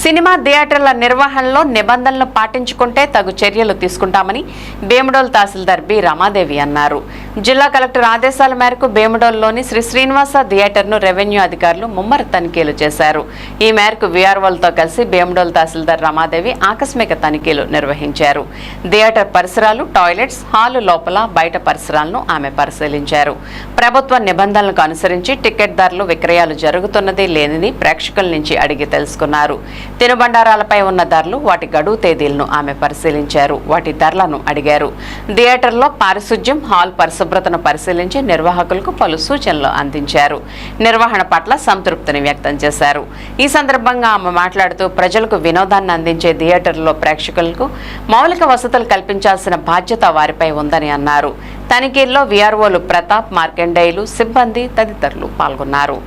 Cinema థియేటర్ల నిర్వహణలో నిబంధనలు పాటించుకుంటే తగు చర్యలు తీసుకుంటామని భీమడోల్ తహసీల్దార్ బి రమాదేవి అన్నారు. జిల్లా కలెక్టర్ ఆదేశాల మేరకు భీమడోల్లోని శ్రీ శ్రీనివాస థియేటర్ను రెవెన్యూ అధికారులు ముమ్మర తనిఖీలు చేశారు. ఈ మేరకు వీఆర్ఓలతో కలిసి భీమడోల్ తహసీల్దార్ రమాదేవి ఆకస్మిక తనిఖీలు నిర్వహించారు. థియేటర్ పరిసరాలు, టాయిలెట్స్, హాలు లోపల బయట పరిసరాలను ఆమె పరిశీలించారు. ప్రభుత్వ నిబంధనలకు అనుసరించి టికెట్ ధరలు విక్రయాలు జరుగుతున్నది లేనిది ప్రేక్షకుల నుంచి అడిగి తెలుసుకున్నారు. తినుబండారాలపై ఉన్న ధరలు, వాటి గడువు తేదీలను ఆమె పరిశీలించారు. వాటి ధరలను అడిగారు. థియేటర్లో పారిశుధ్యం, హాల్ పరిశుభ్రతను పరిశీలించి నిర్వాహకులకు పలు సూచనలు అందించారు. నిర్వహణ పట్ల సంతృప్తిని వ్యక్తం చేశారు. ఈ సందర్భంగా ఆమె మాట్లాడుతూ ప్రజలకు వినోదాన్ని అందించే థియేటర్లో ప్రేక్షకులకు మౌలిక వసతులు కల్పించాల్సిన బాధ్యత వారిపై ఉందని అన్నారు. తనిఖీల్లో వీఆర్ఓలు ప్రతాప్, మార్కండేయులు, సిబ్బంది తదితరులు పాల్గొన్నారు.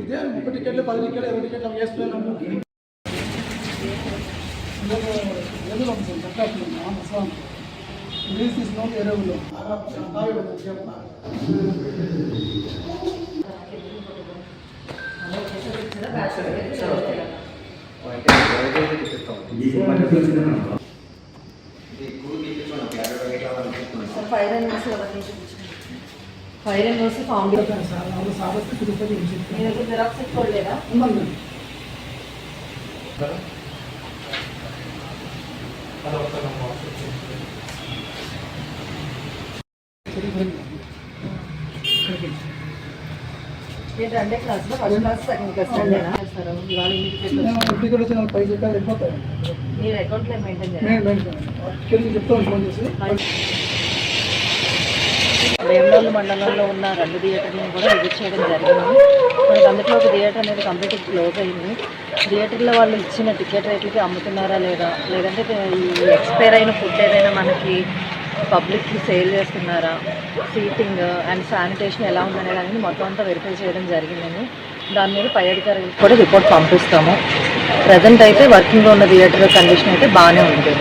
ఇదే 1 టికెట్లు 10 టికెట్లు 20 టికెట్లు వేస్తున్నాము. ఇంగ్లీష్ తీసుకున్నాం ఎరువులు ఫైర్ అండ్ న్యూస్ ఫౌండేషన్ సాబస్తు తిరుపతి మీరు జిరాక్స్ ఇచ్చుకోలేదా? ఏంటంటే క్లాస్లో ఫస్ట్ క్లాస్ సెకండ్ క్లాస్ చేస్తారు. ఇవాళ మీరు అకౌంట్లో మెయింటైన్ చేయాలి. భీమడోల్ మండలంలో ఉన్న 2 థియేటర్లను కూడా విజిట్ చేయడం జరిగింది. మనకి అందులో ఒక థియేటర్ అనేది కంప్లీట్గా క్లోజ్ అయింది. థియేటర్లో వాళ్ళు ఇచ్చిన టికెట్ రేట్లకి అమ్ముతున్నారా లేదా, లేదంటే ఈ ఎక్స్పైర్ అయిన ఫుడ్ ఏదైనా మనకి పబ్లిక్కి సేల్ చేస్తున్నారా, సీటింగ్ అండ్ శానిటేషన్ ఎలా ఉందనే దాన్ని మొత్తం అంతా వెరిఫై చేయడం జరిగిందని దాని మీద పై అధికారులకు కూడా రిపోర్ట్ పంపిస్తాము. ప్రజెంట్ అయితే వర్కింగ్లో ఉన్న థియేటర్ కండిషన్ అయితే బాగానే ఉంది.